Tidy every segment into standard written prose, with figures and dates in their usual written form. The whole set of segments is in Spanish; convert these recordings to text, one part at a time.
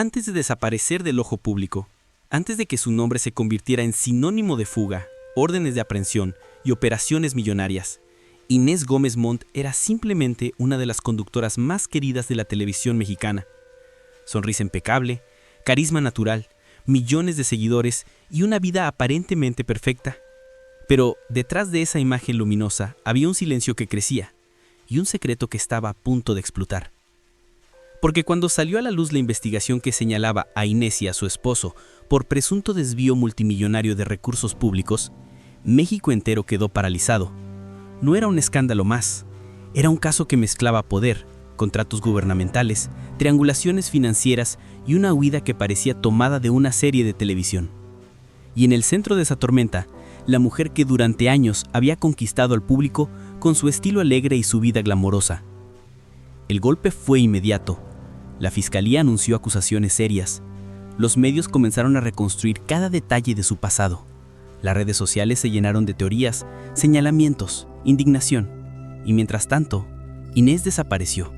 Antes de desaparecer del ojo público, antes de que su nombre se convirtiera en sinónimo de fuga, órdenes de aprehensión y operaciones millonarias, Inés Gómez Montt era simplemente una de las conductoras más queridas de la televisión mexicana. Sonrisa impecable, carisma natural, millones de seguidores y una vida aparentemente perfecta. Pero detrás de esa imagen luminosa había un silencio que crecía y un secreto que estaba a punto de explotar. Porque cuando salió a la luz la investigación que señalaba a Inés y a su esposo por presunto desvío multimillonario de recursos públicos, México entero quedó paralizado. No era un escándalo más, era un caso que mezclaba poder, contratos gubernamentales, triangulaciones financieras y una huida que parecía tomada de una serie de televisión. Y en el centro de esa tormenta, la mujer que durante años había conquistado al público con su estilo alegre y su vida glamorosa. El golpe fue inmediato. La fiscalía anunció acusaciones serias. Los medios comenzaron a reconstruir cada detalle de su pasado. Las redes sociales se llenaron de teorías, señalamientos, indignación. Y mientras tanto, Inés desapareció.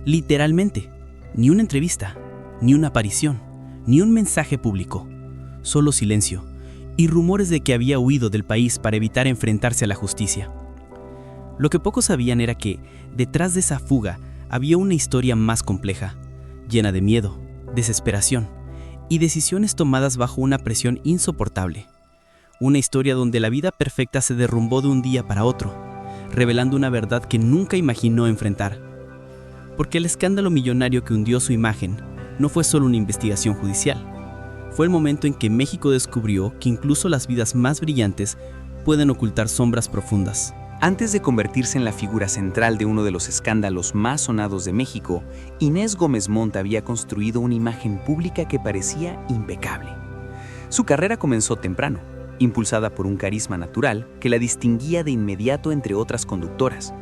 Literalmente, ni una entrevista, ni una aparición, ni un mensaje público. Solo silencio y rumores de que había huido del país para evitar enfrentarse a la justicia. Lo que pocos sabían era que, detrás de esa fuga, había una historia más compleja, llena de miedo, desesperación y decisiones tomadas bajo una presión insoportable. Una historia donde la vida perfecta se derrumbó de un día para otro, revelando una verdad que nunca imaginó enfrentar. Porque el escándalo millonario que hundió su imagen no fue solo una investigación judicial. Fue el momento en que México descubrió que incluso las vidas más brillantes pueden ocultar sombras profundas. Antes de convertirse en la figura central de uno de los escándalos más sonados de México, Inés Gómez Montt había construido una imagen pública que parecía impecable. Su carrera comenzó temprano, impulsada por un carisma natural que la distinguía de inmediato entre otras conductoras.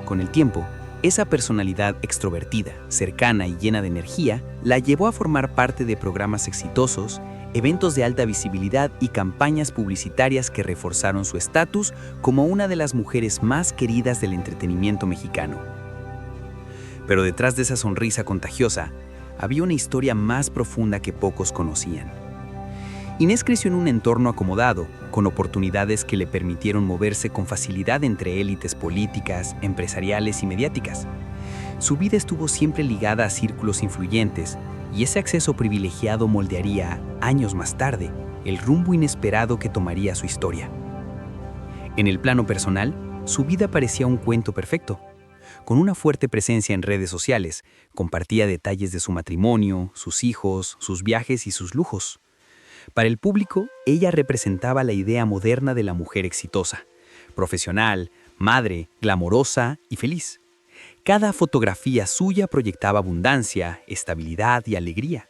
Con el tiempo, esa personalidad extrovertida, cercana y llena de energía, la llevó a formar parte de programas exitosos, eventos de alta visibilidad y campañas publicitarias que reforzaron su estatus como una de las mujeres más queridas del entretenimiento mexicano. Pero detrás de esa sonrisa contagiosa, había una historia más profunda que pocos conocían. Inés creció en un entorno acomodado, con oportunidades que le permitieron moverse con facilidad entre élites políticas, empresariales y mediáticas. Su vida estuvo siempre ligada a círculos influyentes, y ese acceso privilegiado moldearía, años más tarde, el rumbo inesperado que tomaría su historia. En el plano personal, su vida parecía un cuento perfecto. Con una fuerte presencia en redes sociales, compartía detalles de su matrimonio, sus hijos, sus viajes y sus lujos. Para el público, ella representaba la idea moderna de la mujer exitosa, profesional, madre, glamorosa y feliz. Cada fotografía suya proyectaba abundancia, estabilidad y alegría.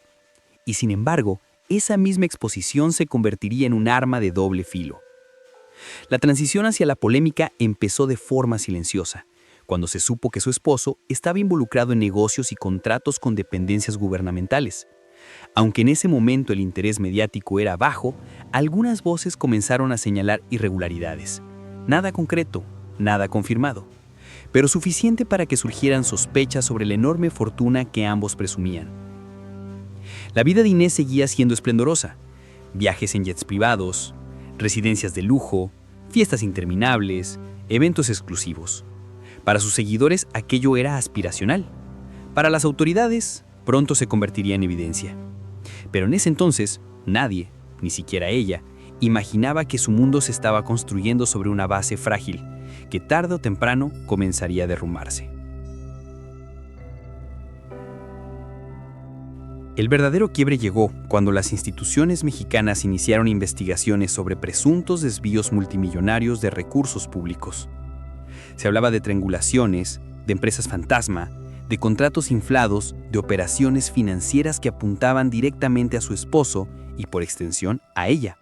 Y sin embargo, esa misma exposición se convertiría en un arma de doble filo. La transición hacia la polémica empezó de forma silenciosa, cuando se supo que su esposo estaba involucrado en negocios y contratos con dependencias gubernamentales. Aunque en ese momento el interés mediático era bajo, algunas voces comenzaron a señalar irregularidades. Nada concreto, nada confirmado, pero suficiente para que surgieran sospechas sobre la enorme fortuna que ambos presumían. La vida de Inés seguía siendo esplendorosa. Viajes en jets privados, residencias de lujo, fiestas interminables, eventos exclusivos. Para sus seguidores aquello era aspiracional. Para las autoridades, pronto se convertiría en evidencia. Pero en ese entonces, nadie, ni siquiera ella, imaginaba que su mundo se estaba construyendo sobre una base frágil, que tarde o temprano comenzaría a derrumbarse. El verdadero quiebre llegó cuando las instituciones mexicanas iniciaron investigaciones sobre presuntos desvíos multimillonarios de recursos públicos. Se hablaba de triangulaciones, de empresas fantasma, de contratos inflados, de operaciones financieras que apuntaban directamente a su esposo y, por extensión, a ella.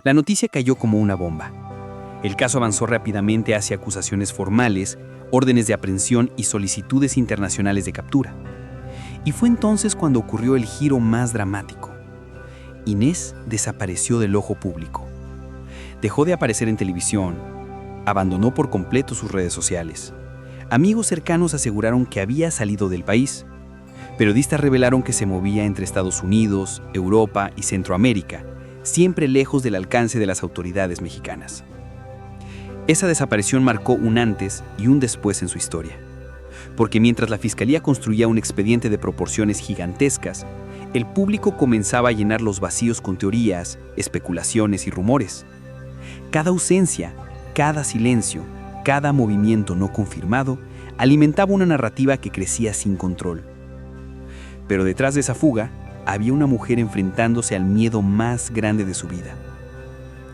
La noticia cayó como una bomba. El caso avanzó rápidamente hacia acusaciones formales, órdenes de aprehensión y solicitudes internacionales de captura. Y fue entonces cuando ocurrió el giro más dramático. Inés desapareció del ojo público. Dejó de aparecer en televisión, abandonó por completo sus redes sociales. Amigos cercanos aseguraron que había salido del país, Periodistas revelaron que se movía entre Estados Unidos, Europa y Centroamérica, siempre lejos del alcance de las autoridades mexicanas. Esa desaparición marcó un antes y un después en su historia, porque mientras la Fiscalía construía un expediente de proporciones gigantescas, el público comenzaba a llenar los vacíos con teorías, especulaciones y rumores. Cada ausencia, cada silencio, cada movimiento no confirmado alimentaba una narrativa que crecía sin control. Pero detrás de esa fuga había una mujer enfrentándose al miedo más grande de su vida.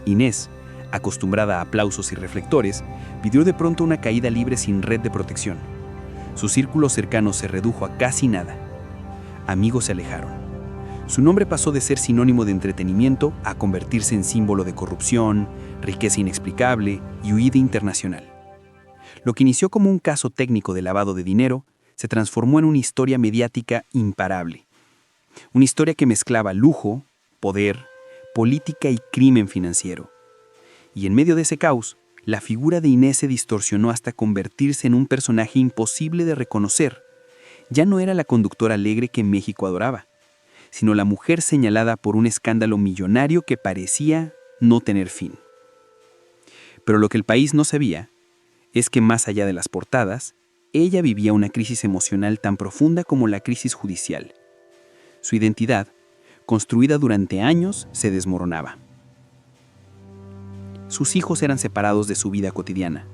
Inés, acostumbrada a aplausos y reflectores, vivió de pronto una caída libre sin red de protección. Su círculo cercano se redujo a casi nada. Amigos se alejaron. Su nombre pasó de ser sinónimo de entretenimiento a convertirse en símbolo de corrupción, riqueza inexplicable y huida internacional. Lo que inició como un caso técnico de lavado de dinero se transformó en una historia mediática imparable. Una historia que mezclaba lujo, poder, política y crimen financiero. Y en medio de ese caos, la figura de Inés se distorsionó hasta convertirse en un personaje imposible de reconocer. Ya no era la conductora alegre que México adoraba, sino la mujer señalada por un escándalo millonario que parecía no tener fin. Pero lo que el país no sabía es que más allá de las portadas, ella vivía una crisis emocional tan profunda como la crisis judicial. Su identidad, construida durante años, se desmoronaba. Sus hijos eran separados de su vida cotidiana.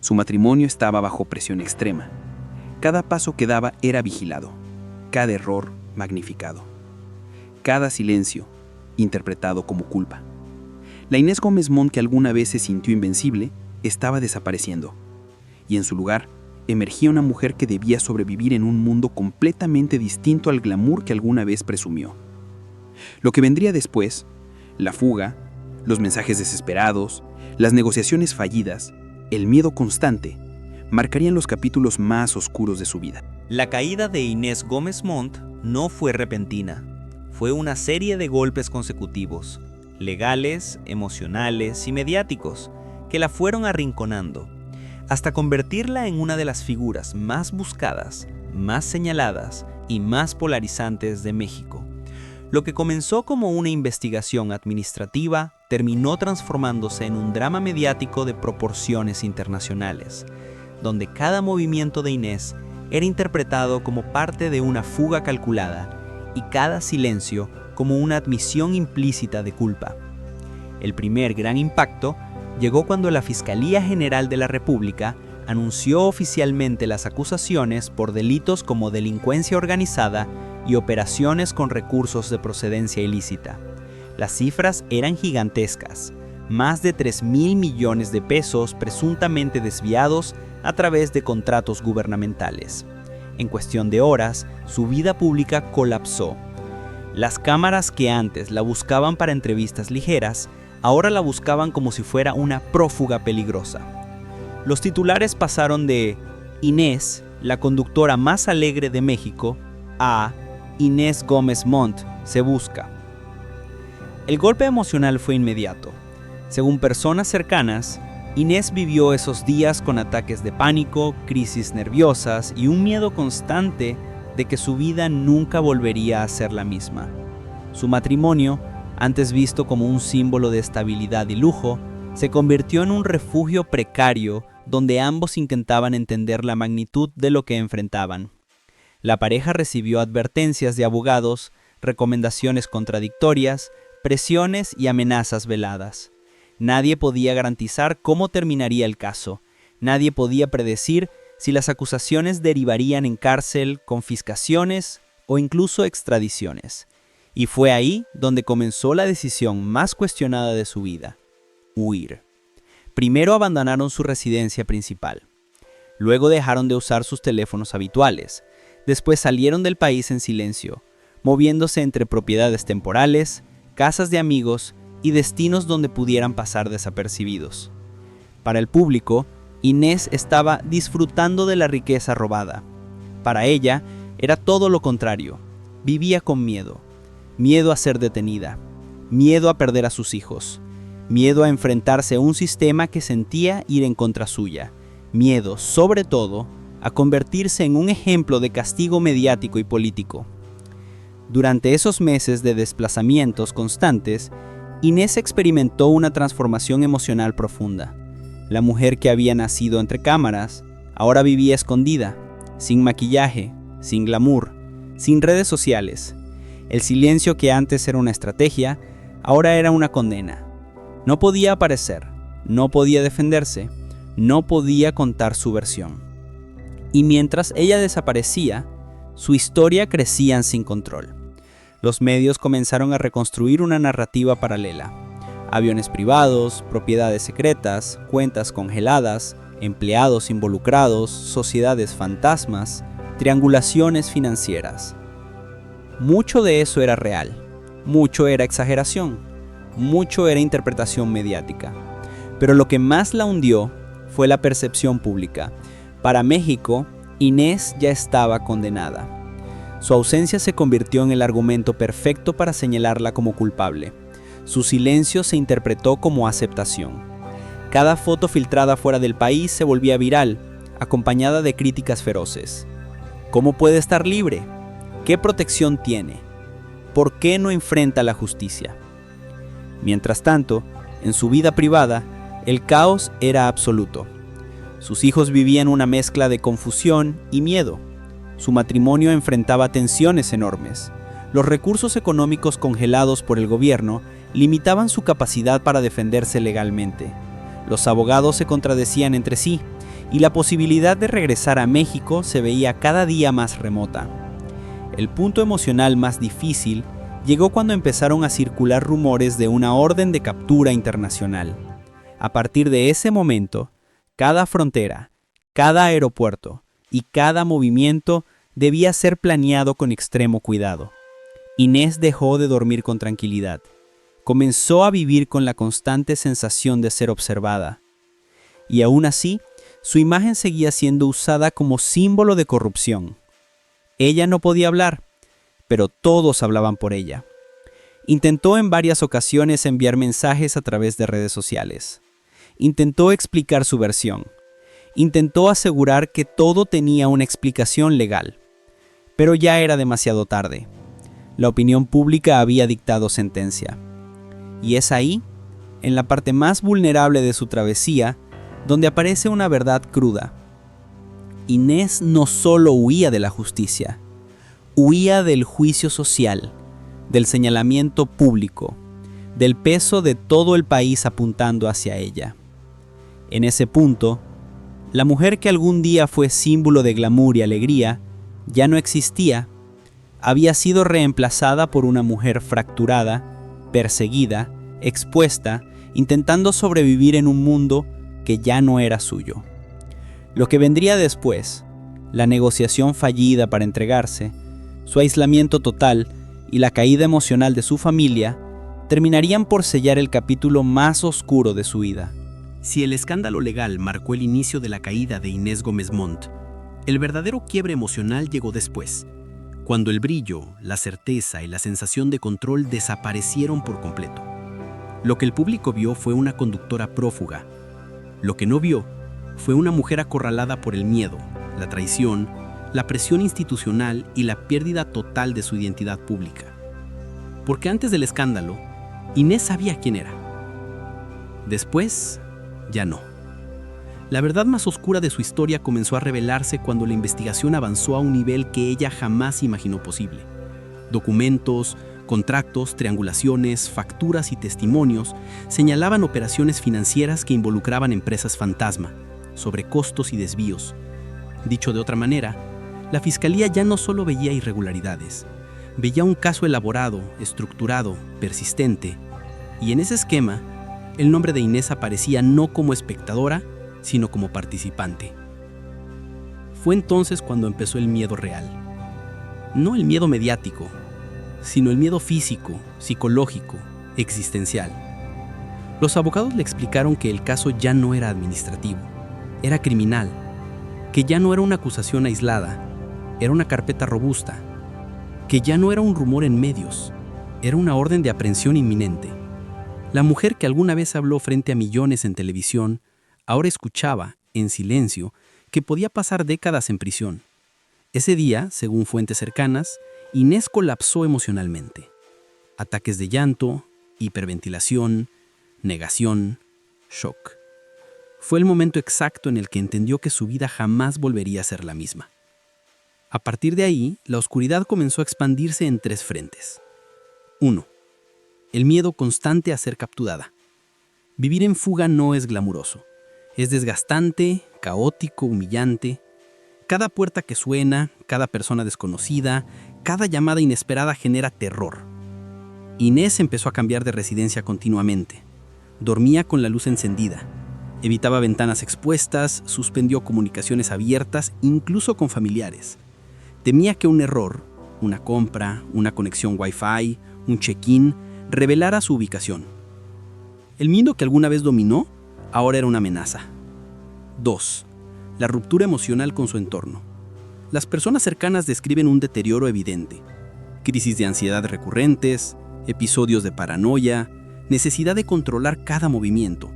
Su matrimonio estaba bajo presión extrema. Cada paso que daba era vigilado, cada error magnificado, cada silencio interpretado como culpa. La Inés Gómez Montt que alguna vez se sintió invencible estaba desapareciendo, y en su lugar emergía una mujer que debía sobrevivir en un mundo completamente distinto al glamour que alguna vez presumió. Lo que vendría después, la fuga, los mensajes desesperados, las negociaciones fallidas, el miedo constante, marcarían los capítulos más oscuros de su vida. La caída de Inés Gómez Montt no fue repentina. Fue una serie de golpes consecutivos, legales, emocionales y mediáticos, que la fueron arrinconando, hasta convertirla en una de las figuras más buscadas, más señaladas y más polarizantes de México. Lo que comenzó como una investigación administrativa terminó transformándose en un drama mediático de proporciones internacionales, donde cada movimiento de Inés era interpretado como parte de una fuga calculada y cada silencio como una admisión implícita de culpa. El primer gran impacto llegó cuando la Fiscalía General de la República anunció oficialmente las acusaciones por delitos como delincuencia organizada y operaciones con recursos de procedencia ilícita. Las cifras eran gigantescas, más de 3.000 millones de pesos presuntamente desviados a través de contratos gubernamentales. En cuestión de horas, su vida pública colapsó. Las cámaras que antes la buscaban para entrevistas ligeras, ahora la buscaban como si fuera una prófuga peligrosa. Los titulares pasaron de Inés, la conductora más alegre de México, a Inés Gómez Montt se busca. El golpe emocional fue inmediato. Según personas cercanas, Inés vivió esos días con ataques de pánico, crisis nerviosas y un miedo constante de que su vida nunca volvería a ser la misma. Su matrimonio, antes visto como un símbolo de estabilidad y lujo, se convirtió en un refugio precario donde ambos intentaban entender la magnitud de lo que enfrentaban. La pareja recibió advertencias de abogados, recomendaciones contradictorias, presiones y amenazas veladas. Nadie podía garantizar cómo terminaría el caso. Nadie podía predecir si las acusaciones derivarían en cárcel, confiscaciones o incluso extradiciones. Y fue ahí donde comenzó la decisión más cuestionada de su vida: huir. Primero abandonaron su residencia principal. Luego dejaron de usar sus teléfonos habituales. Después salieron del país en silencio, moviéndose entre propiedades temporales, casas de amigos y destinos donde pudieran pasar desapercibidos. Para el público, Inés estaba disfrutando de la riqueza robada. Para ella, era todo lo contrario. Vivía con miedo. Miedo a ser detenida. Miedo a perder a sus hijos. Miedo a enfrentarse a un sistema que sentía ir en contra suya. Miedo, sobre todo, a convertirse en un ejemplo de castigo mediático y político. Durante esos meses de desplazamientos constantes, Inés experimentó una transformación emocional profunda. La mujer que había nacido entre cámaras, ahora vivía escondida, sin maquillaje, sin glamour, sin redes sociales. El silencio que antes era una estrategia, ahora era una condena. No podía aparecer, no podía defenderse, no podía contar su versión. Y mientras ella desaparecía, su historia crecía sin control. Los medios comenzaron a reconstruir una narrativa paralela. Aviones privados, propiedades secretas, cuentas congeladas, empleados involucrados, sociedades fantasmas, triangulaciones financieras. Mucho de eso era real, mucho era exageración, mucho era interpretación mediática. Pero lo que más la hundió fue la percepción pública. Para México, Inés ya estaba condenada. Su ausencia se convirtió en el argumento perfecto para señalarla como culpable. Su silencio se interpretó como aceptación. Cada foto filtrada fuera del país se volvía viral, acompañada de críticas feroces. ¿Cómo puede estar libre? ¿Qué protección tiene? ¿Por qué no enfrenta la justicia? Mientras tanto, en su vida privada, el caos era absoluto. Sus hijos vivían una mezcla de confusión y miedo. Su matrimonio enfrentaba tensiones enormes. Los recursos económicos congelados por el gobierno limitaban su capacidad para defenderse legalmente. Los abogados se contradecían entre sí, y la posibilidad de regresar a México se veía cada día más remota. El punto emocional más difícil llegó cuando empezaron a circular rumores de una orden de captura internacional. A partir de ese momento, cada frontera, cada aeropuerto y cada movimiento debía ser planeado con extremo cuidado. Inés dejó de dormir con tranquilidad. Comenzó a vivir con la constante sensación de ser observada. Y aún así, su imagen seguía siendo usada como símbolo de corrupción. Ella no podía hablar, pero todos hablaban por ella. Intentó en varias ocasiones enviar mensajes a través de redes sociales. Intentó explicar su versión. Intentó asegurar que todo tenía una explicación legal. Pero ya era demasiado tarde. La opinión pública había dictado sentencia. Y es ahí, en la parte más vulnerable de su travesía, donde aparece una verdad cruda. Inés no solo huía de la justicia, huía del juicio social, del señalamiento público, del peso de todo el país apuntando hacia ella. En ese punto, la mujer que algún día fue símbolo de glamour y alegría, ya no existía. Había sido reemplazada por una mujer fracturada, perseguida, expuesta, intentando sobrevivir en un mundo que ya no era suyo. Lo que vendría después, la negociación fallida para entregarse, su aislamiento total y la caída emocional de su familia, terminarían por sellar el capítulo más oscuro de su vida. Si el escándalo legal marcó el inicio de la caída de Inés Gómez Montt, el verdadero quiebre emocional llegó después, cuando el brillo, la certeza y la sensación de control desaparecieron por completo. Lo que el público vio fue una conductora prófuga. Lo que no vio fue una mujer acorralada por el miedo, la traición, la presión institucional y la pérdida total de su identidad pública. Porque antes del escándalo, Inés sabía quién era. Después, ya no. La verdad más oscura de su historia comenzó a revelarse cuando la investigación avanzó a un nivel que ella jamás imaginó posible. Documentos, contratos, triangulaciones, facturas y testimonios señalaban operaciones financieras que involucraban empresas fantasma, sobrecostos y desvíos. Dicho de otra manera, la fiscalía ya no solo veía irregularidades, veía un caso elaborado, estructurado, persistente, y en ese esquema, el nombre de Inés aparecía no como espectadora, sino como participante. Fue entonces cuando empezó el miedo real. No el miedo mediático, sino el miedo físico, psicológico, existencial. Los abogados le explicaron que el caso ya no era administrativo, era criminal, que ya no era una acusación aislada, era una carpeta robusta, que ya no era un rumor en medios, era una orden de aprehensión inminente. La mujer que alguna vez habló frente a millones en televisión, ahora escuchaba, en silencio, que podía pasar décadas en prisión. Ese día, según fuentes cercanas, Inés colapsó emocionalmente. Ataques de llanto, hiperventilación, negación, shock. Fue el momento exacto en el que entendió que su vida jamás volvería a ser la misma. A partir de ahí, la oscuridad comenzó a expandirse en 3 frentes. 1. El miedo constante a ser capturada. Vivir en fuga no es glamuroso. Es desgastante, caótico, humillante. Cada puerta que suena, cada persona desconocida, cada llamada inesperada genera terror. Inés empezó a cambiar de residencia continuamente. Dormía con la luz encendida. Evitaba ventanas expuestas, suspendió comunicaciones abiertas, incluso con familiares. Temía que un error, una compra, una conexión Wi-Fi, un check-in, revelara su ubicación. El miedo que alguna vez dominó, ahora era una amenaza. 2. La ruptura emocional con su entorno. Las personas cercanas describen un deterioro evidente. Crisis de ansiedad recurrentes, episodios de paranoia, necesidad de controlar cada movimiento,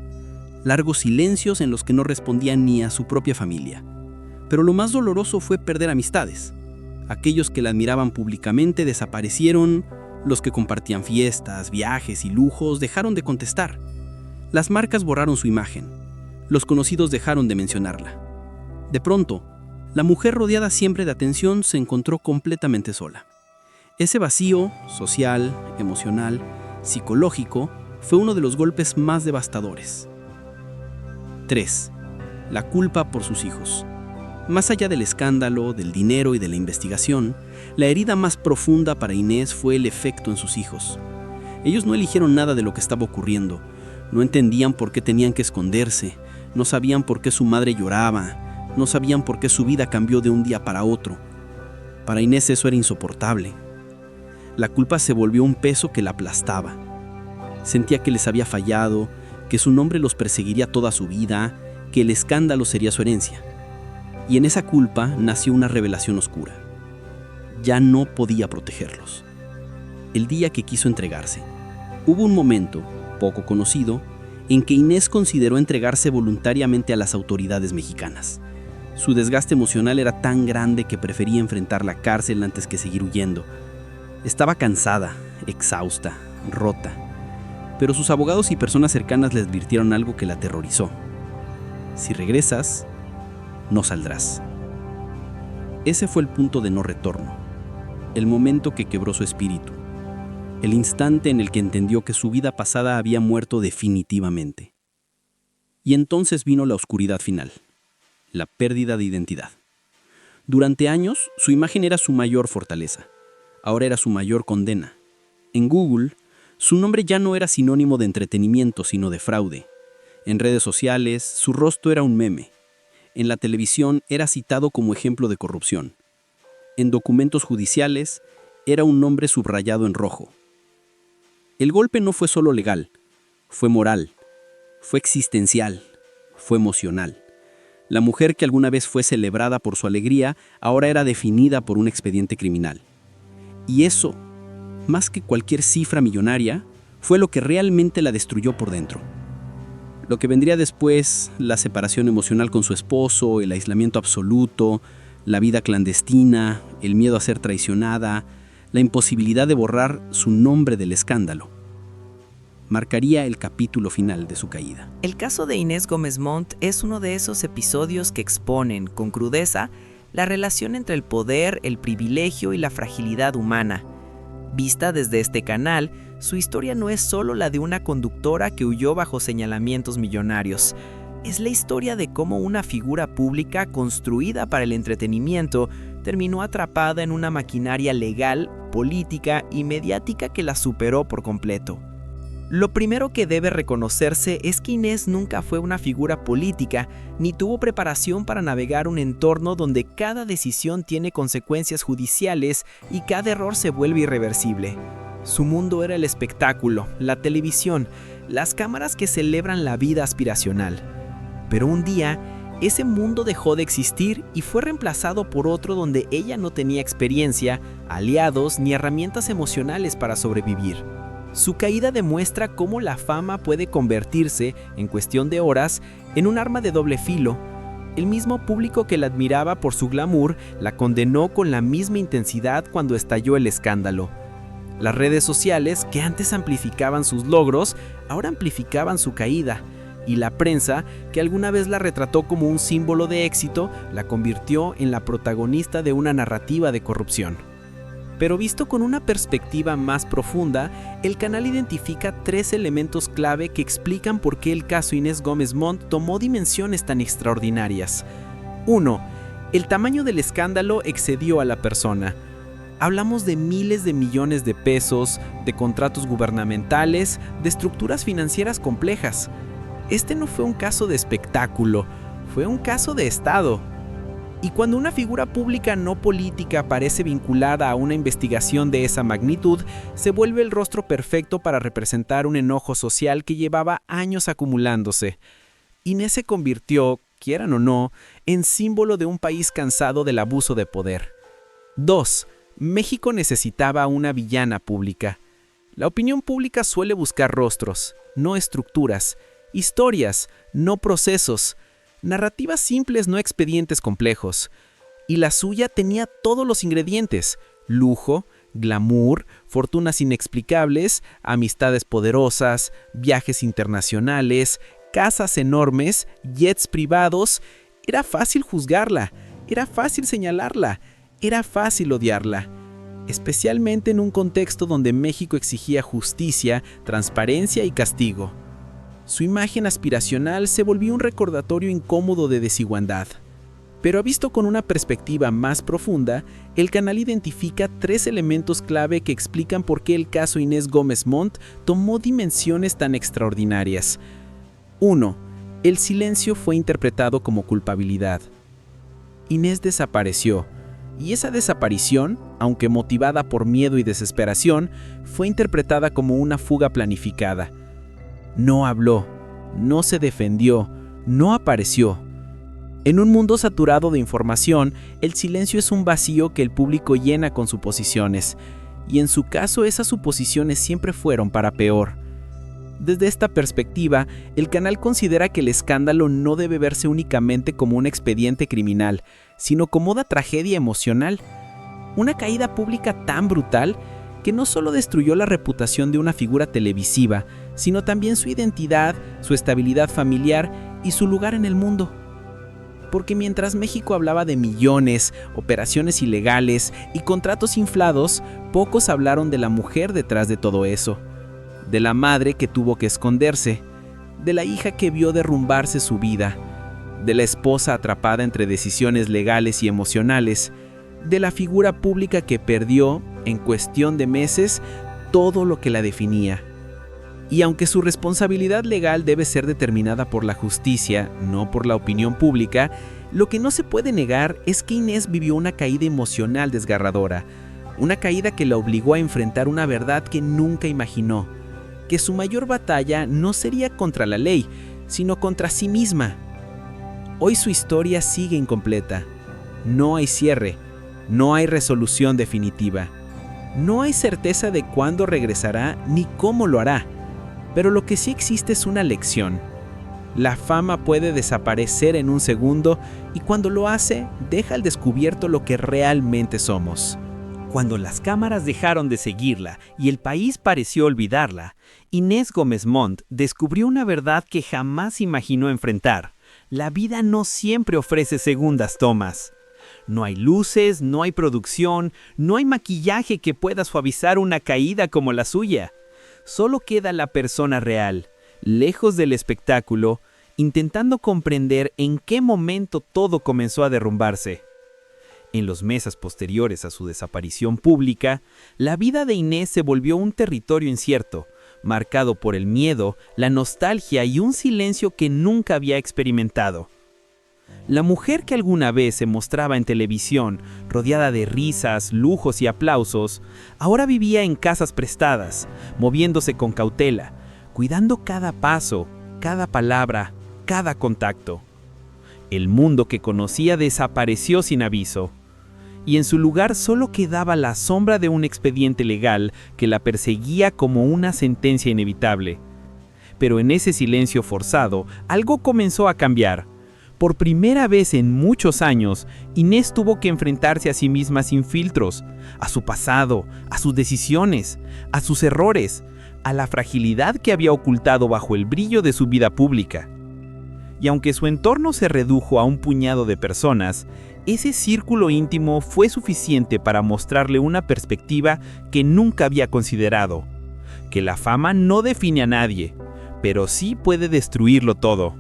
largos silencios en los que no respondía ni a su propia familia. Pero lo más doloroso fue perder amistades. Aquellos que la admiraban públicamente desaparecieron, los que compartían fiestas, viajes y lujos dejaron de contestar. Las marcas borraron su imagen, los conocidos dejaron de mencionarla. De pronto, la mujer rodeada siempre de atención se encontró completamente sola. Ese vacío, social, emocional, psicológico, fue uno de los golpes más devastadores. 3. La culpa por sus hijos. Más allá del escándalo, del dinero y de la investigación, la herida más profunda para Inés fue el efecto en sus hijos. Ellos no eligieron nada de lo que estaba ocurriendo, no entendían por qué tenían que esconderse, no sabían por qué su madre lloraba, no sabían por qué su vida cambió de un día para otro. Para Inés eso era insoportable. La culpa se volvió un peso que la aplastaba. Sentía que les había fallado, que su nombre los perseguiría toda su vida, que el escándalo sería su herencia. Y en esa culpa nació una revelación oscura. Ya no podía protegerlos. El día que quiso entregarse. Hubo un momento, poco conocido, en que Inés consideró entregarse voluntariamente a las autoridades mexicanas. Su desgaste emocional era tan grande que prefería enfrentar la cárcel antes que seguir huyendo. Estaba cansada, exhausta, rota. Pero sus abogados y personas cercanas le advirtieron algo que la aterrorizó. Si regresas, no saldrás. Ese fue el punto de no retorno, el momento que quebró su espíritu, el instante en el que entendió que su vida pasada había muerto definitivamente. Y entonces vino la oscuridad final, la pérdida de identidad. Durante años, su imagen era su mayor fortaleza, ahora era su mayor condena. En Google, su nombre ya no era sinónimo de entretenimiento, sino de fraude. En redes sociales, su rostro era un meme. En la televisión era citado como ejemplo de corrupción. En documentos judiciales era un nombre subrayado en rojo. El golpe no fue solo legal, fue moral, fue existencial, fue emocional. La mujer que alguna vez fue celebrada por su alegría, ahora era definida por un expediente criminal. Y eso, más que cualquier cifra millonaria, fue lo que realmente la destruyó por dentro. Lo que vendría después, la separación emocional con su esposo, el aislamiento absoluto, la vida clandestina, el miedo a ser traicionada, la imposibilidad de borrar su nombre del escándalo, marcaría el capítulo final de su caída. El caso de Inés Gómez Montt es uno de esos episodios que exponen, con crudeza, la relación entre el poder, el privilegio y la fragilidad humana. Vista desde este canal, su historia no es solo la de una conductora que huyó bajo señalamientos millonarios. Es la historia de cómo una figura pública construida para el entretenimiento terminó atrapada en una maquinaria legal, política y mediática que la superó por completo. Lo primero que debe reconocerse es que Inés nunca fue una figura política, ni tuvo preparación para navegar un entorno donde cada decisión tiene consecuencias judiciales y cada error se vuelve irreversible. Su mundo era el espectáculo, la televisión, las cámaras que celebran la vida aspiracional. Pero un día, ese mundo dejó de existir y fue reemplazado por otro donde ella no tenía experiencia, aliados ni herramientas emocionales para sobrevivir. Su caída demuestra cómo la fama puede convertirse, en cuestión de horas, en un arma de doble filo. El mismo público que la admiraba por su glamour la condenó con la misma intensidad cuando estalló el escándalo. Las redes sociales, que antes amplificaban sus logros, ahora amplificaban su caída, y la prensa, que alguna vez la retrató como un símbolo de éxito, la convirtió en la protagonista de una narrativa de corrupción. Pero visto con una perspectiva más profunda, el canal identifica 3 elementos clave que explican por qué el caso Inés Gómez Montt tomó dimensiones tan extraordinarias. 1. El tamaño del escándalo excedió a la persona. Hablamos de miles de millones de pesos, de contratos gubernamentales, de estructuras financieras complejas. Este no fue un caso de espectáculo, fue un caso de Estado. Y cuando una figura pública no política parece vinculada a una investigación de esa magnitud, se vuelve el rostro perfecto para representar un enojo social que llevaba años acumulándose. Inés se convirtió, quieran o no, en símbolo de un país cansado del abuso de poder. 2. México necesitaba una villana pública. La opinión pública suele buscar rostros, no estructuras, historias, no procesos, narrativas simples, no expedientes complejos. Y la suya tenía todos los ingredientes: lujo, glamour, fortunas inexplicables, amistades poderosas, viajes internacionales, casas enormes, jets privados. Era fácil juzgarla, era fácil señalarla, era fácil odiarla, especialmente en un contexto donde México exigía justicia, transparencia y castigo. Su imagen aspiracional se volvió un recordatorio incómodo de desigualdad. Pero visto con una perspectiva más profunda, el canal identifica 3 elementos clave que explican por qué el caso Inés Gómez Montt tomó dimensiones tan extraordinarias. 1. El silencio fue interpretado como culpabilidad. Inés desapareció. Y esa desaparición, aunque motivada por miedo y desesperación, fue interpretada como una fuga planificada. No habló, no se defendió, no apareció. En un mundo saturado de información, el silencio es un vacío que el público llena con suposiciones, y en su caso esas suposiciones siempre fueron para peor. Desde esta perspectiva, el canal considera que el escándalo no debe verse únicamente como un expediente criminal, sino como una tragedia emocional. Una caída pública tan brutal que no solo destruyó la reputación de una figura televisiva, sino también su identidad, su estabilidad familiar y su lugar en el mundo. Porque mientras México hablaba de millones, operaciones ilegales y contratos inflados, pocos hablaron de la mujer detrás de todo eso. De la madre que tuvo que esconderse, de la hija que vio derrumbarse su vida, de la esposa atrapada entre decisiones legales y emocionales, de la figura pública que perdió, en cuestión de meses, todo lo que la definía. Y aunque su responsabilidad legal debe ser determinada por la justicia, no por la opinión pública, lo que no se puede negar es que Inés vivió una caída emocional desgarradora, una caída que la obligó a enfrentar una verdad que nunca imaginó, que su mayor batalla no sería contra la ley, sino contra sí misma. Hoy su historia sigue incompleta. No hay cierre, no hay resolución definitiva. No hay certeza de cuándo regresará ni cómo lo hará. Pero lo que sí existe es una lección. La fama puede desaparecer en un segundo y cuando lo hace, deja al descubierto lo que realmente somos. Cuando las cámaras dejaron de seguirla y el país pareció olvidarla, Inés Gómez Montt descubrió una verdad que jamás imaginó enfrentar. La vida no siempre ofrece segundas tomas. No hay luces, no hay producción, no hay maquillaje que pueda suavizar una caída como la suya. Solo queda la persona real, lejos del espectáculo, intentando comprender en qué momento todo comenzó a derrumbarse. En los meses posteriores a su desaparición pública, la vida de Inés se volvió un territorio incierto, marcado por el miedo, la nostalgia y un silencio que nunca había experimentado. La mujer que alguna vez se mostraba en televisión, rodeada de risas, lujos y aplausos, ahora vivía en casas prestadas, moviéndose con cautela, cuidando cada paso, cada palabra, cada contacto. El mundo que conocía desapareció sin aviso, y en su lugar solo quedaba la sombra de un expediente legal que la perseguía como una sentencia inevitable. Pero en ese silencio forzado, algo comenzó a cambiar. Por primera vez en muchos años, Inés tuvo que enfrentarse a sí misma sin filtros, a su pasado, a sus decisiones, a sus errores, a la fragilidad que había ocultado bajo el brillo de su vida pública. Y aunque su entorno se redujo a un puñado de personas, ese círculo íntimo fue suficiente para mostrarle una perspectiva que nunca había considerado: que la fama no define a nadie, pero sí puede destruirlo todo.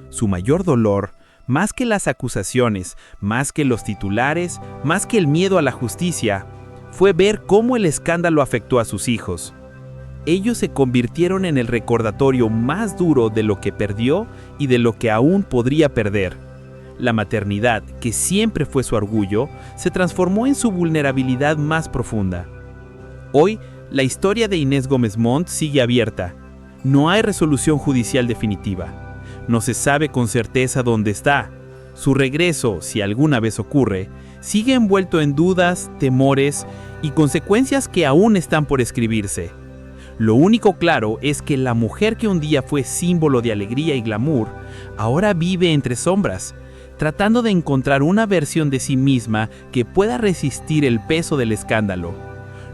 Su mayor dolor, más que las acusaciones, más que los titulares, más que el miedo a la justicia, fue ver cómo el escándalo afectó a sus hijos. Ellos se convirtieron en el recordatorio más duro de lo que perdió y de lo que aún podría perder. La maternidad, que siempre fue su orgullo, se transformó en su vulnerabilidad más profunda. Hoy, la historia de Inés Gómez Montt sigue abierta. No hay resolución judicial definitiva. No se sabe con certeza dónde está. Su regreso, si alguna vez ocurre, sigue envuelto en dudas, temores y consecuencias que aún están por escribirse. Lo único claro es que la mujer que un día fue símbolo de alegría y glamour, ahora vive entre sombras, tratando de encontrar una versión de sí misma que pueda resistir el peso del escándalo.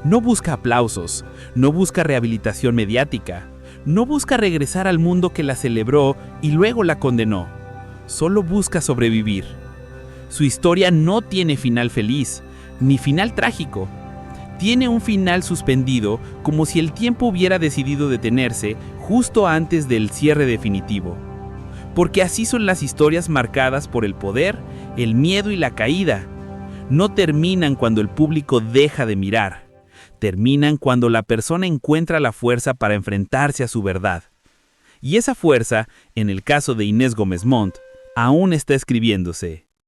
No busca aplausos, no busca rehabilitación mediática, no busca regresar al mundo que la celebró y luego la condenó. Solo busca sobrevivir. Su historia no tiene final feliz, ni final trágico. Tiene un final suspendido, como si el tiempo hubiera decidido detenerse justo antes del cierre definitivo. Porque así son las historias marcadas por el poder, el miedo y la caída. No terminan cuando el público deja de mirar. Terminan cuando la persona encuentra la fuerza para enfrentarse a su verdad. Y esa fuerza, en el caso de Inés Gómez Montt, aún está escribiéndose.